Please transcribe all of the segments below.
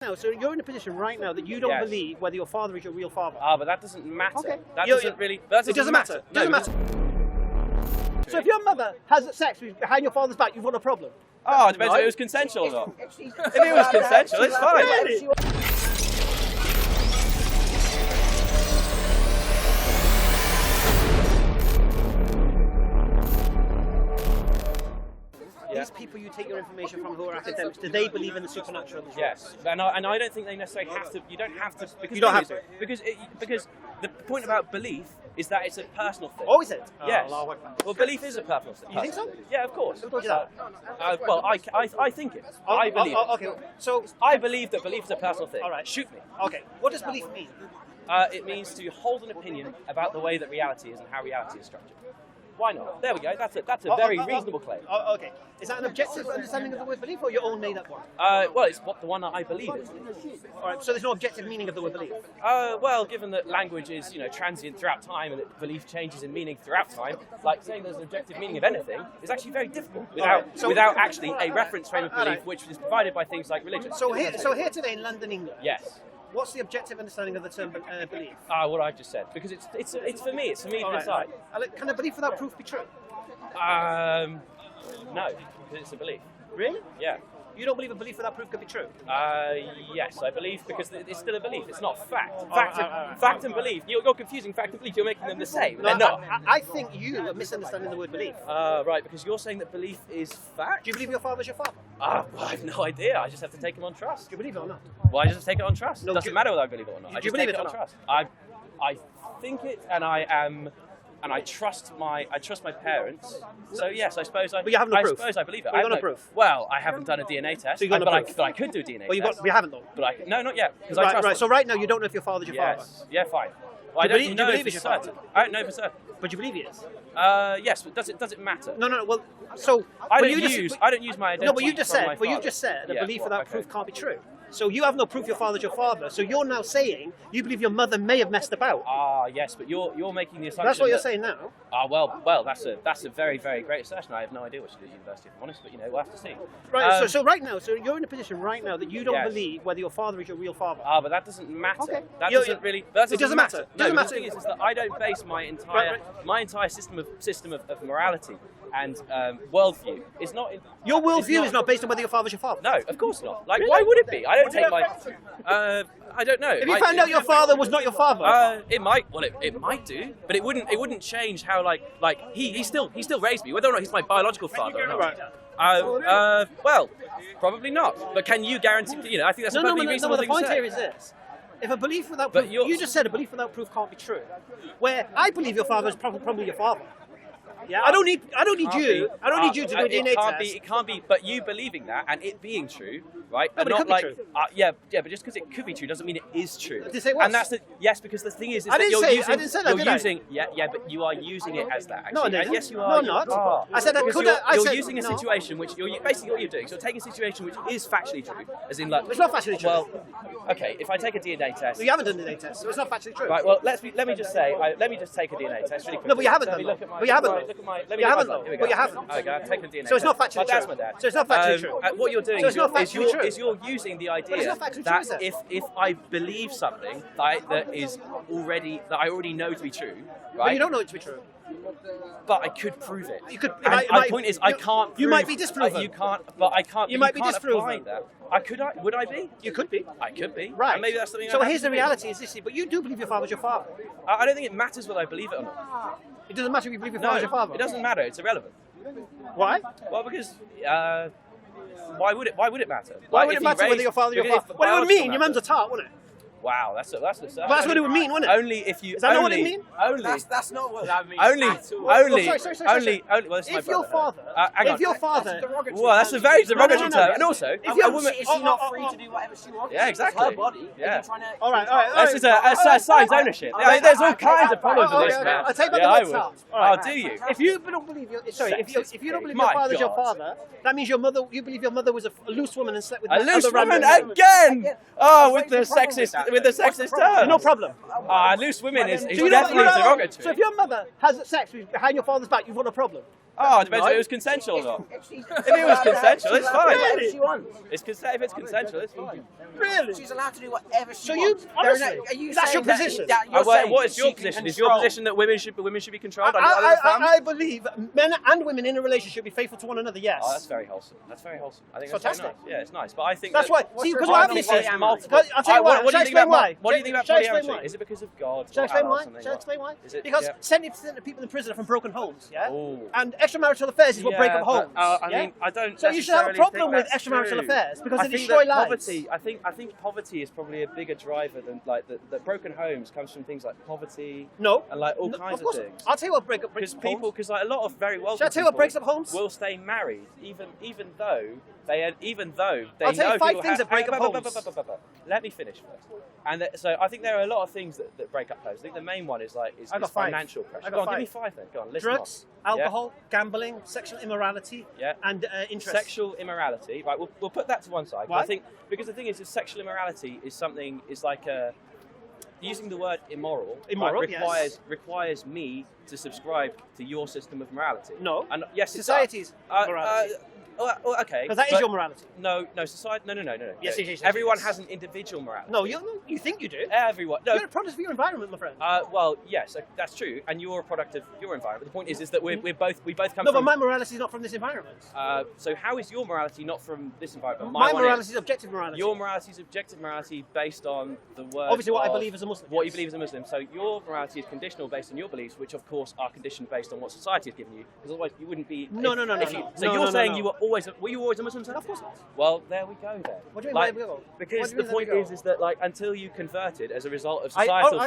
Now, so you're in a position right now that you don't believe whether your father is your real father. But that doesn't matter. Okay. That doesn't really. That It doesn't matter. It doesn't matter. So if your mother has sex behind your father's back, you've got a problem. It depends if it was consensual or not. If it was consensual, it's fine. Really? These people you take your information from who are academics, do they believe in the supernatural as well? Yes, and I don't think they necessarily have to. You don't have to. Because You don't have to. Because the point about belief is that it's a personal thing. Oh, is it? Yes. Well, belief is a personal thing. You think so? Yeah, of course. Who told you that? Well, I think it. I believe it. Okay, so I believe that belief is a personal thing. All right. Shoot me. Okay, what does belief mean? It means to hold an opinion about the way that reality is and how reality is structured. Why not? There we go. That's a very reasonable claim. Okay. Is that an objective understanding of the word belief or your own made-up one? Well, it's the one that I believe in. All right. So there's no objective meaning of the word belief. Well, given that language is transient throughout time and that belief changes in meaning throughout time, like saying there's an objective meaning of anything is actually very difficult without actually a reference frame of belief, which is provided by things like religion. So here today in London, England. Yes. What's the objective understanding of the term belief? What I've just said, because it's for me. It's for me to decide. Can a belief without proof be true? No, because it's a belief. Really? Yeah. You don't believe a belief without proof could be true? Yes, I believe because it's still a belief. It's not fact. Fact and belief. You're confusing fact and belief. You're making them the same. They're not. I think you are misunderstanding the word belief. Right, because you're saying that belief is fact. Do you believe your father's your father? Well, I have no idea. I just have to take him on trust. Do you believe it or not? Well, I just have to take it on trust. No, It doesn't matter whether I believe it or not. Do I you just believe take it or on not? trust. I think it, and I trust my parents. So yes, I suppose I. But you have no proof. I suppose I believe it. But you got no proof. Well, I haven't done a DNA test. So you got no proof. But I could do a DNA Well, test. you haven't though. But no, not yet. Because I Right, trust. right. So right now you don't know if your father's your father. Yes. Yeah, fine. Well, Do you believe for he's your father? certain. I don't know for certain. But you believe he is. Yes, but does it matter? No. Well, so I don't use my identity. No, but you just from my said. Well, you father. just said that Yeah, belief well, without okay. proof can't be true. So you have no proof your father's your father. So you're now saying you believe your mother may have messed about. Yes, but you're making the assumption. That's what you're saying now. Well, that's a very, very great assertion. I have no idea what she did at university, if I'm honest, but we'll have to see. Right. So right now, you're in a position right now that you don't Yes. believe whether your father is your real father. But that doesn't matter. Okay. That doesn't really. That It doesn't matter. No, Doesn't but matter. the thing is that I don't base my entire system of morality and worldview is not. Your worldview is not based on whether your father's your father. No, of course not. Like, why would it be? I don't take my. I don't know. If you found out your father was not your father, it might. Well, it might do, but it wouldn't change how he still raised me, whether or not he's my biological father or not. Right. Well, probably not. But can you guarantee? I think that's a perfectly reasonable The thing to point say. here is this. If a belief without proof, you just said a belief without proof can't be true. Where I believe your father is probably your father. Yeah, I don't need you to do a DNA test. It can't be, but you believing that and it being true, right? No, but it could be true. Yeah, but just because it could be true doesn't mean it is true. Did you say it was? And that's yes, because the thing is I that didn't you're say- using. I didn't say that, you're did I? using. Yeah, but you are using it as that. No, I Actually. didn't. Yes, you are. No, I'm not. are. I said I Because could. You're using a situation which basically what you're doing. So you're taking a situation which is factually true, as in like. It's not factually true. Well, okay. If I take a DNA test. You haven't done a DNA test, so it's not factually true. Right. Well, let me just say. Let me just take a DNA test really quickly. No, but you haven't Let done me that. look at my. But you haven't Look done. at my. Let me You look haven't at my- done. Here we But go. you haven't. Okay, I've taken a DNA So it's not test. factually That's true. my dad. So it's not factually true. What you're doing So it's not is factually true. you're using the But it's idea not factually true, that is it? if I believe something that I already know to be true, right? But you don't know it to be true. But I could prove it. You could. And my point is, I can't. You might be disproven. You can't. But I can't. You might be can't disproven. apply that. Could I? Would I be? You could be. I could be. Right. And maybe that's something. So I have here's to the be. reality: is this? But you do believe your father's your father. I don't think it matters whether I believe it or not. It doesn't matter if you believe your No, father's your father. it doesn't matter. It's irrelevant. Why? Well, because. Why would it matter? Why Like, would if it matter you whether your father or your because father? if Well, it would biological mean your mum's a matters- tart, wouldn't it? Wow, that's Well, that's what it would mean, wouldn't it? Only if you. Is that not what it means? Only. That's not what that means. Only. at all. Only. Well, this is my If your brother. father, Hang on. if your father, Well, that's a very derogatory no. term, and also, If a you're- woman. Is she not free to do whatever she wants? Yeah, exactly. It's her body. Yeah. If you're trying to, all right. This is a signed ownership. I mean, there's all kinds of problems with this, okay. man. I'll take back Yeah, the I word would. tart. Oh, do you? if you don't believe your, sorry, if you don't believe your My father's your God. father, that means your mother. You believe your mother was a loose woman and slept with A loose other random woman men. again. Oh, with the What's the problem with sexist, that, with the then? What's the sexist problem? term. No problem. Loose women is So you know- definitely derogatory. So if your mother has sex behind your father's back, you've got a problem. Oh, it depends if it was consensual or not. If it was consensual, it's fine. Whatever she wants. If it's consensual, it's fine. Really? She's allowed to do whatever she So wants. honestly, that's your position. What is your position? Is your position that women should be controlled? I believe men and women in a relationship should be faithful to one another. Yes. Oh, that's very wholesome. That's very wholesome. I think that's fantastic. very nice. Yeah, it's nice. But I think that's why. See, because what happens is, I'll tell you why. What do you think about What do you think about polyamory? Is it because of God? Shall I explain why? Shall I explain why? Because 70% of people in prison are from broken homes. Yeah. And extramarital affairs is what break up homes. I mean, I don't. So you should have a problem with extramarital affairs because they destroy lives. I think poverty is probably a bigger driver than like the broken homes comes from things like poverty. No. And like all kinds of things. I'll tell you what breaks up homes. Because like a lot of very wealthy Shall I tell you what breaks up homes? Will stay married even though they I'll tell you 5 things that break up homes. Let me finish first. And so I think there are a lot of things that break up homes. I think the main one is financial pressure. Go on, give me 5 then. Go on, list drugs, alcohol, gambling, sexual immorality, and interest. Sexual immorality. Right, we'll put that to one side. Why? I think because the thing is sexual immorality is like using the word immoral requires me to subscribe to your system of morality. No. And yes, society's morality. Okay. Because that is your morality. No, society. No. Yes. Everyone has an individual morality. No, you think you do. Everyone. No. You're a product of your environment, my friend. Well, yes, that's true, and you're a product of your environment. The point is that we both come. No, but my morality is not from this environment. So how is your morality not from this environment? My morality is objective morality. Your morality is objective morality based on the word. Obviously, what I believe as a Muslim. What you believe as a Muslim. So your morality is conditional based on your beliefs, which of course are conditioned based on what society has given you. Because otherwise, you wouldn't be. No. So you're saying you were always a Muslim? Sir? Of course not. Well, there we go then. What do you mean? Because the point is that like until you converted as a result of societal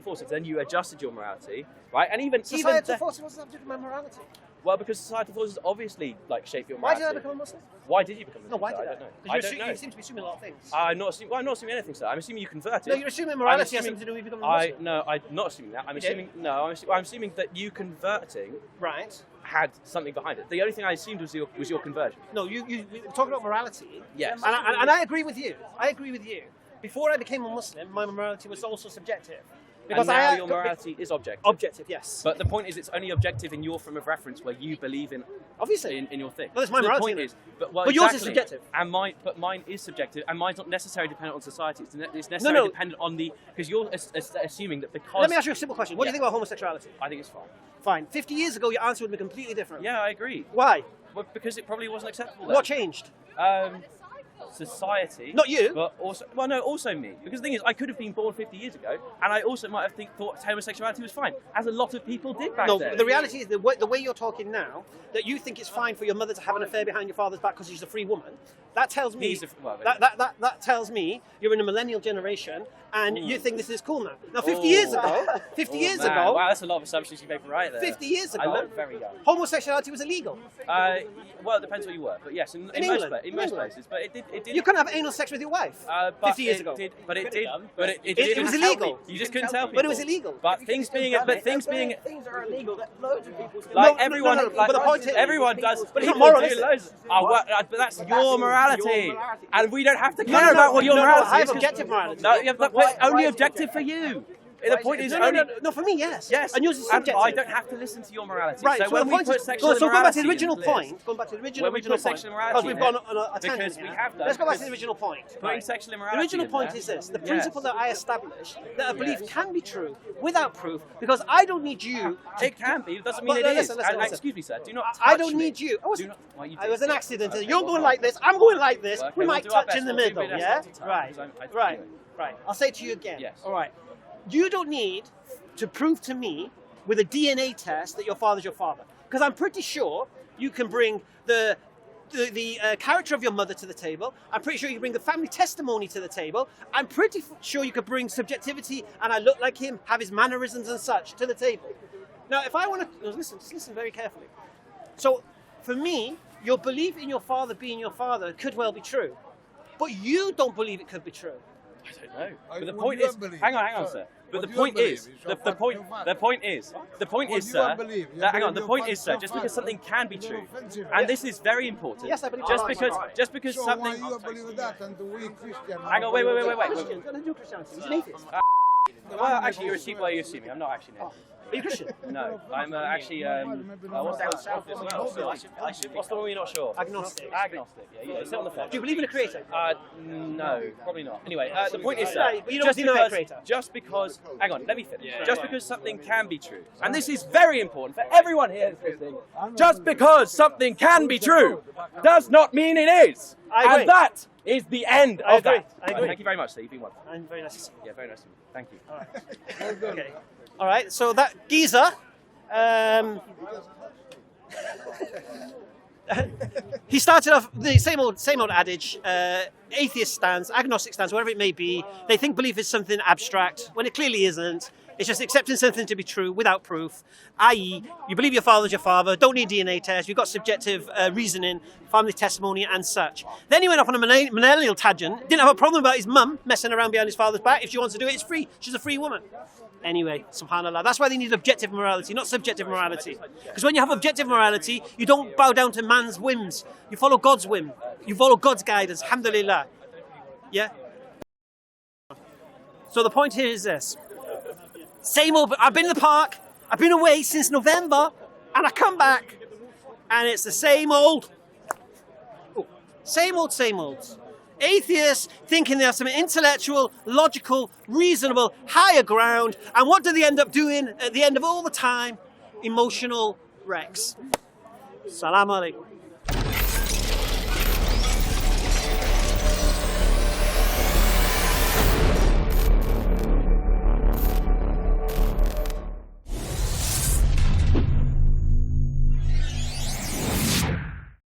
forces, then you adjusted your morality, right? And societal forces, what's that to do with my morality? Well, because societal forces obviously like shape your morality. Why did I become a Muslim? Why did you become a Muslim? No, why did I? I don't know. You seem to be assuming a lot of things. I'm not assuming anything, sir. I'm assuming you converted. No, you're assuming morality has something to do with becoming a Muslim. No, I'm not assuming that. I'm assuming that you converting had something behind it. The only thing I assumed was your conversion. No, we were talking about morality. Yes. And I agree with you. Before I became a Muslim, my morality was also subjective. Because now your morality is objective. Objective, yes. But the point is, it's only objective in your frame of reference where you believe in. Obviously. In your thing. Well, that's my morality. The point is, but yours is subjective. And mine is subjective, and mine's not necessarily dependent on society. It's necessarily dependent on because you're assuming that because. Let me ask you a simple question. What do you think about homosexuality? I think it's fine. Fine. 50 years ago, your answer would be completely different. Yeah, I agree. Why? Well, because it probably wasn't acceptable then. What changed? Society. Not you. But also me. Because the thing is, I could have been born 50 years ago, and I also might have thought homosexuality was fine, as a lot of people did back then. No, the reality is, the way you're talking now, that you think it's fine for your mother to have an affair behind your father's back because she's a free woman, that tells me that tells me you're in a millennial generation, and you think this is cool now. Now, 50 years ago, wow, that's a lot of assumptions you make right there. 50 years ago, I look very young. Homosexuality was illegal. Well, it depends where you were, but yes, in most places. But it did. You couldn't have anal sex with your wife 50 years ago. It was illegal. You just couldn't tell people. But it was illegal. But things are illegal that loads of people still. Like everyone, but the point is, everyone does. But it's not moral. But that's your morality, and we don't have to care about what your morality is. I have objective morality. No, but only objective for you. The point is no, for me, yes. Yes. And yours is subjective. I don't have to listen to your morality. Right. So when we put sexual so going back to the immorality original point. Going back to the original point. Because we've gone on a tangent here. Let's go back to the original point. Putting sexual immorality. The original point is this: the principle that I established that a belief can be true without proof, because I don't need you. It can be. It doesn't mean it is. Excuse me, sir. Do not. I don't need you. It was an accident. You're going like this. I'm going like this. We might touch in the middle. Yeah. Right. I'll say it to you again. Yes. All right. You don't need to prove to me with a DNA test that your father's your father, because I'm pretty sure you can bring the character of your mother to the table. I'm pretty sure you can bring the family testimony to the table. I'm pretty sure you could bring subjectivity, and I look like him, have his mannerisms and such to the table. Now, if I want to listen very carefully. So, for me, your belief in your father being your father could well be true, but you don't believe it could be true. I don't know. But the point is, hang on, sir. But the point is, the point is, sir, just because something can be true, and this is very important. Yes, I believe. Just because something. So why you believe that and we Christian? Hang on, wait. Christian, don't do Christianity. He's an atheist. Well, actually, you're assuming. I'm not actually an atheist. Are you Christian? No, I'm actually. What's the one you're not sure? Agnostic. Agnostic. Yeah, you know, sit on the fence. Do you believe in a creator? No, probably not. Anyway, the point is Right, but you don't believe in a creator. just because, hang on, let me finish. Just because something can be true, and this is very important for everyone here that's listening. Just because something can be true does not mean it is. I agree. And that is the end I of agree. that. I agree. Thank you very much, Steve. You've been wonderful. I'm very nice to see you. Yeah, very nice to meet you. Thank you. Okay. All right. So that geezer, he started off the same old adage: atheist stance, agnostic stance, whatever it may be. They think belief is something abstract when it clearly isn't. It's just accepting something to be true without proof. I.e., you believe your father's your father, don't need DNA test, you've got subjective reasoning, family testimony, and such. Then he went off on a millennial tangent. Didn't have a problem about his mum messing around behind his father's back. If she wants to do it, it's free. She's a free woman. Anyway, subhanAllah. That's why they need objective morality, not subjective morality. Because when you have objective morality, you don't bow down to man's whims. You follow God's whim. You follow God's guidance. Alhamdulillah. Yeah? So the point here is this. Same old, I've been in the park, I've been away since November, and I come back, and it's the same old. Same old. Atheists thinking they have some intellectual, logical, reasonable, higher ground, and what do they end up doing at the end of all the time? Emotional wrecks. Salam alaikum.